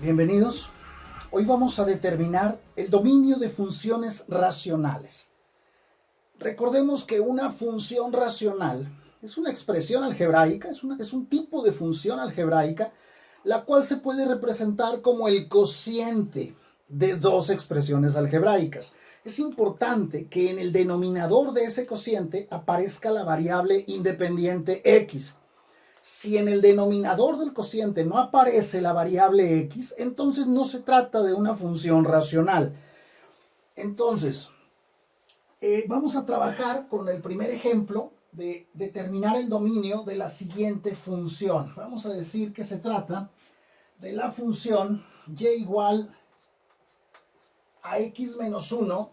Bienvenidos. Hoy vamos a determinar el dominio de funciones racionales. Recordemos que una función racional es una expresión algebraica, es un tipo de función algebraica, la cual se puede representar como el cociente de dos expresiones algebraicas. Es importante que en el denominador de ese cociente aparezca la variable independiente x. Si en el denominador del cociente no aparece la variable x, entonces no se trata de una función racional. Entonces, vamos a trabajar con el primer ejemplo de determinar el dominio de la siguiente función. Vamos a decir que se trata de la función y igual a x menos 1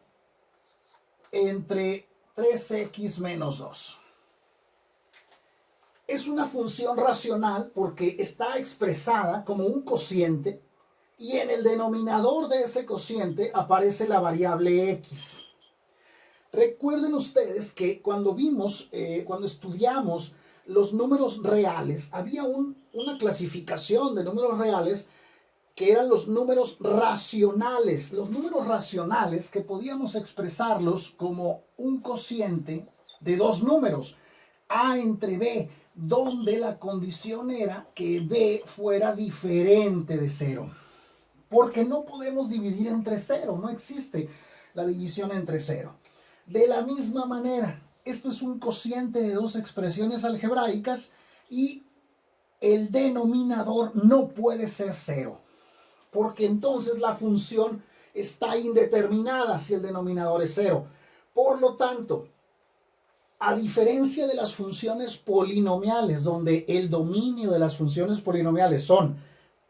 entre 3x menos 2. Es una función racional porque está expresada como un cociente y en el denominador de ese cociente aparece la variable x. Recuerden ustedes que cuando estudiamos los números reales, había una clasificación de números reales que eran los números racionales. Los números racionales que podíamos expresarlos como un cociente de dos números, a entre b, donde la condición era que b fuera diferente de 0. Porque no podemos dividir entre 0, no existe la división entre 0. De la misma manera, esto es un cociente de dos expresiones algebraicas y el denominador no puede ser 0, porque entonces la función está indeterminada si el denominador es 0. Por lo tanto, a diferencia de las funciones polinomiales, donde el dominio de las funciones polinomiales son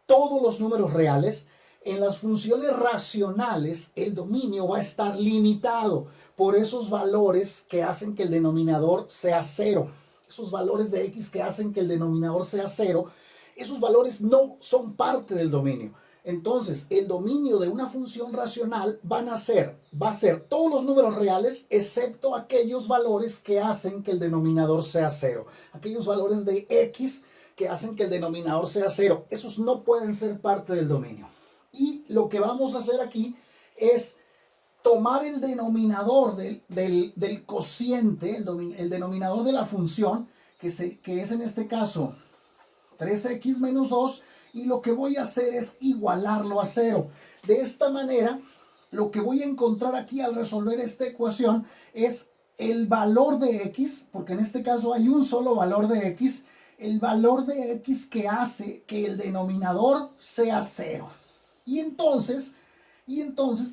todos los números reales, en las funciones racionales el dominio va a estar limitado por esos valores que hacen que el denominador sea 0. Esos valores de x que hacen que el denominador sea 0, esos valores no son parte del dominio. Entonces, el dominio de una función racional va a ser todos los números reales, excepto aquellos valores que hacen que el denominador sea 0. Aquellos valores de x que hacen que el denominador sea 0. Esos no pueden ser parte del dominio. Y lo que vamos a hacer aquí es tomar el denominador del cociente, el denominador de la función, que es en este caso 3x menos 2, y lo que voy a hacer es igualarlo a 0. De esta manera, lo que voy a encontrar aquí al resolver esta ecuación es el valor de x, porque en este caso hay un solo valor de x, el valor de x que hace que el denominador sea 0. Y entonces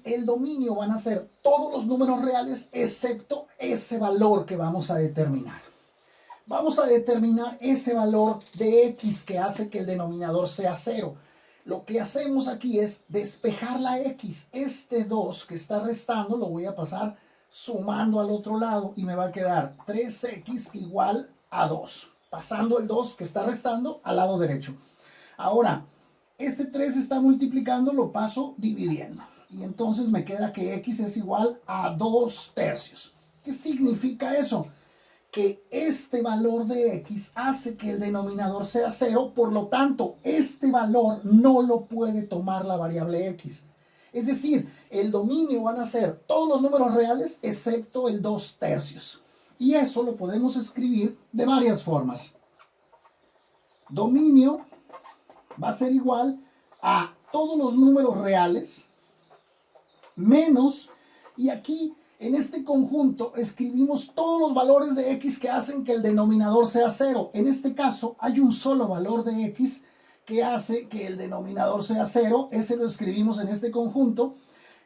el dominio van a ser todos los números reales excepto ese valor que vamos a determinar. Vamos a determinar ese valor de x que hace que el denominador sea 0. Lo que hacemos aquí es despejar la x. Este 2 que está restando lo voy a pasar sumando al otro lado y me va a quedar 3x igual a 2. Pasando el 2 que está restando al lado derecho. Ahora, este 3 está multiplicando, lo paso dividiendo. Y entonces me queda que x es igual a 2 tercios. ¿Qué significa eso? Que este valor de x hace que el denominador sea 0, por lo tanto, este valor no lo puede tomar la variable x. Es decir, el dominio van a ser todos los números reales excepto el 2 tercios. Y eso lo podemos escribir de varias formas. Dominio va a ser igual a todos los números reales menos, y aquí en este conjunto escribimos todos los valores de x que hacen que el denominador sea 0. En este caso hay un solo valor de x que hace que el denominador sea 0. Ese lo escribimos en este conjunto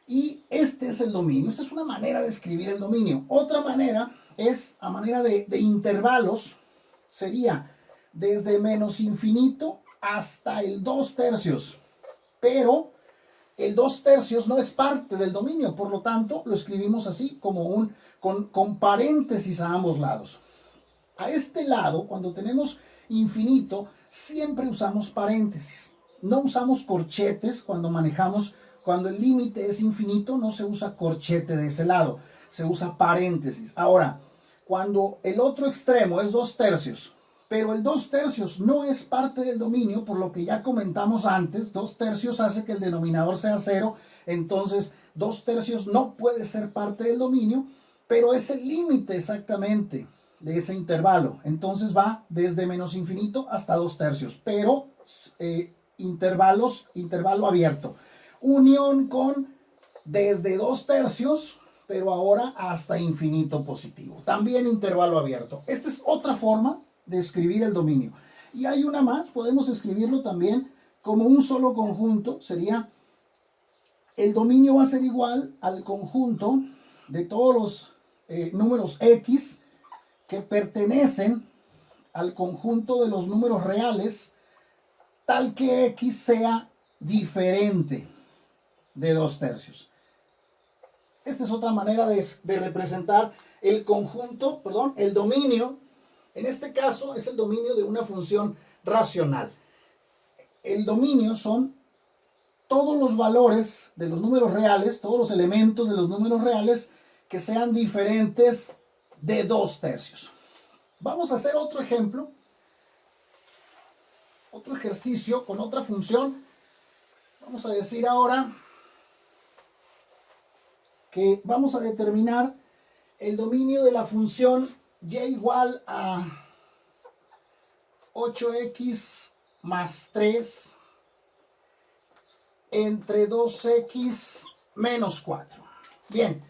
y este es el dominio. Esta es una manera de escribir el dominio. Otra manera es a manera de intervalos. Sería desde menos infinito hasta el 2 tercios. Pero el 2 tercios no es parte del dominio, por lo tanto lo escribimos así como con paréntesis a ambos lados. A este lado, cuando tenemos infinito, siempre usamos paréntesis. No usamos corchetes cuando el límite es infinito, no se usa corchete de ese lado, se usa paréntesis. Ahora, cuando el otro extremo es 2 tercios, pero el 2/3 no es parte del dominio, por lo que ya comentamos antes. 2/3 hace que el denominador sea 0, entonces 2/3 no puede ser parte del dominio, pero es el límite exactamente de ese intervalo. Entonces va desde menos infinito hasta 2/3, pero intervalo abierto. Unión con desde 2/3, pero ahora hasta infinito positivo. También intervalo abierto. Esta es otra forma de escribir el dominio. Y hay una más, podemos escribirlo también como un solo conjunto. Sería, el dominio va a ser igual al conjunto de todos los números x que pertenecen al conjunto de los números reales, tal que x sea diferente de 2/3. Esta es otra manera de representar el conjunto, perdón, el dominio. En este caso es el dominio de una función racional. El dominio son todos los valores de los números reales, todos los elementos de los números reales que sean diferentes de 2/3. Vamos a hacer otro ejemplo, otro ejercicio con otra función. Vamos a decir ahora que vamos a determinar el dominio de la función y igual a 8x más 3 entre 2x menos 4. Bien,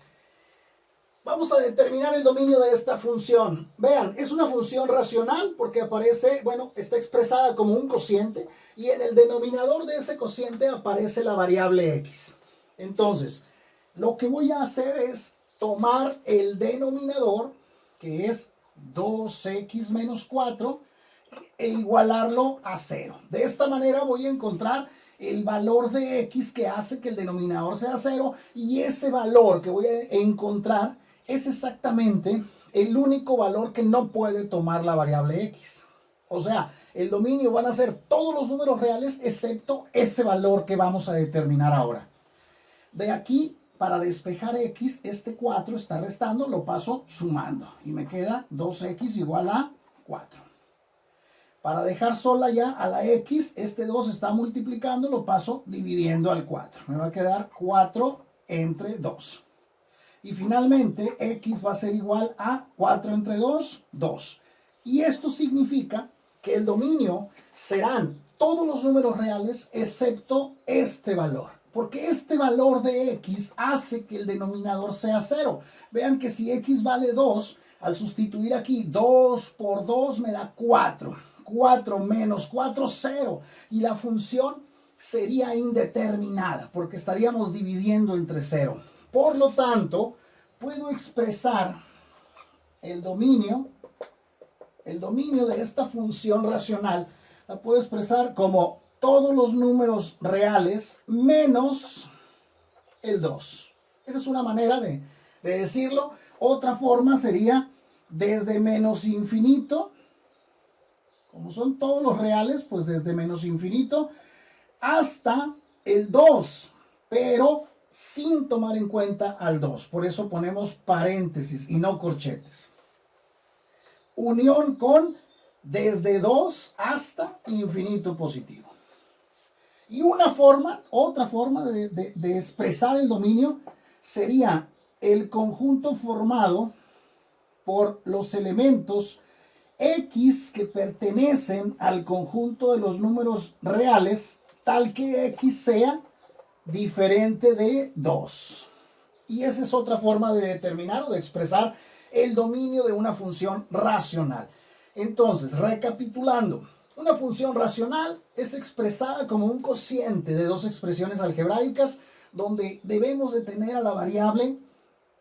vamos a determinar el dominio de esta función. Vean, es una función racional porque aparece, bueno, está expresada como un cociente y en el denominador de ese cociente aparece la variable x. Entonces, lo que voy a hacer es tomar el denominador, que es 2x menos 4, e igualarlo a 0. De esta manera voy a encontrar el valor de x que hace que el denominador sea 0, y ese valor que voy a encontrar es exactamente el único valor que no puede tomar la variable x. O sea, el dominio van a ser todos los números reales excepto ese valor que vamos a determinar ahora. De aquí, para despejar x, este 4 está restando, lo paso sumando y me queda 2x igual a 4. Para dejar sola ya a la x, este 2 está multiplicando, lo paso dividiendo al 4. Me va a quedar 4 entre 2. Y finalmente x va a ser igual a 4 entre 2, 2. Y esto significa que el dominio serán todos los números reales excepto este valor. Porque este valor de x hace que el denominador sea 0. Vean que si x vale 2, al sustituir aquí 2 por 2 me da 4. 4 menos 4, 0. Y la función sería indeterminada porque estaríamos dividiendo entre 0. Por lo tanto, puedo expresar el dominio de esta función racional. La puedo expresar como todos los números reales menos el 2. Esa es una manera de decirlo. Otra forma sería desde menos infinito, como son todos los reales, pues desde menos infinito hasta el 2, pero sin tomar en cuenta al 2. Por eso ponemos paréntesis y no corchetes. Unión con desde 2 hasta infinito positivo. Y otra forma de expresar el dominio sería el conjunto formado por los elementos x que pertenecen al conjunto de los números reales, tal que x sea diferente de 2. Y esa es otra forma de determinar o de expresar el dominio de una función racional. Entonces, recapitulando, una función racional es expresada como un cociente de dos expresiones algebraicas donde debemos de tener a la variable,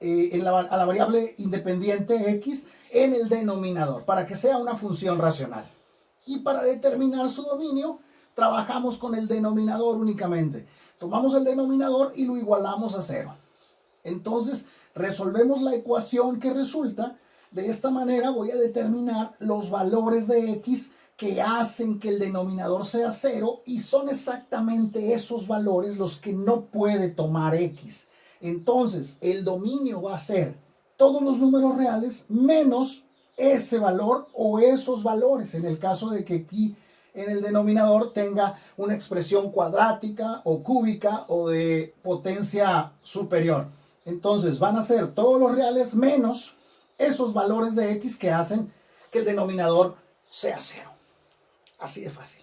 a la variable independiente x en el denominador para que sea una función racional. Y para determinar su dominio, trabajamos con el denominador únicamente. Tomamos el denominador y lo igualamos a 0. Entonces, resolvemos la ecuación que resulta. De esta manera voy a determinar los valores de x que hacen que el denominador sea 0 y son exactamente esos valores los que no puede tomar x. Entonces, el dominio va a ser todos los números reales menos ese valor o esos valores, en el caso de que aquí en el denominador tenga una expresión cuadrática o cúbica o de potencia superior. Entonces van a ser todos los reales menos esos valores de x que hacen que el denominador sea cero. Así de fácil.